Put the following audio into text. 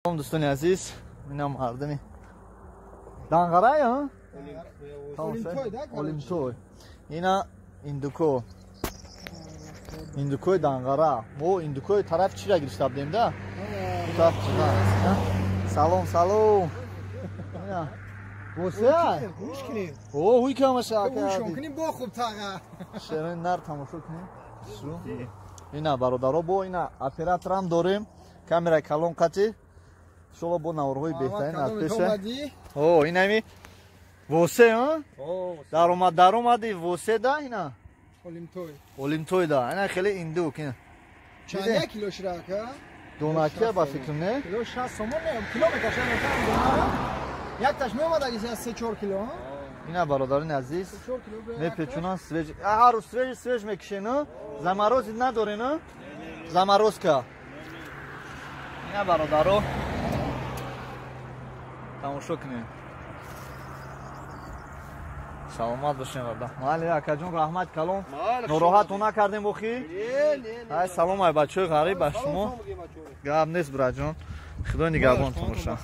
دوستان عزیز اینا مردمی دانغرا یا اولیمتوی اینا ایندوکوی دانغرا مو ایندوکوی طرف چی را گرفته بودیم ده طرف چی سلام سلام اینا بوسه اوه هوی که همشه کنیم با خوب تاقه شیرین نر تماشا کنیم اینا برادرها با اینا اپراتور هم داریم کامرای کلون قطی شما با نورهای بهترین از پیشه اوه این همی واسه ها درآمدی واسه ده اینا اولیمتوی ده اینا خیلی ایندوک اینا چند کیلوش را که دونکیه با فکر نه کیلو 60 سومون کیلو میکشه یک تاش میومد اگه 3-4 کیلو اینا برادران عزیز میپیچونن سویج هر روز سویج میکشه نه زمروز نداره نه زمروز که اینا برادرو تماشا کنیم سلامت باشین برده مالی اکا جون رحمت کلون ناراحت نکردیم بخی ای سلام ای بچه غریب به شما گپ نیست برای جان خدا نگهبان تماشا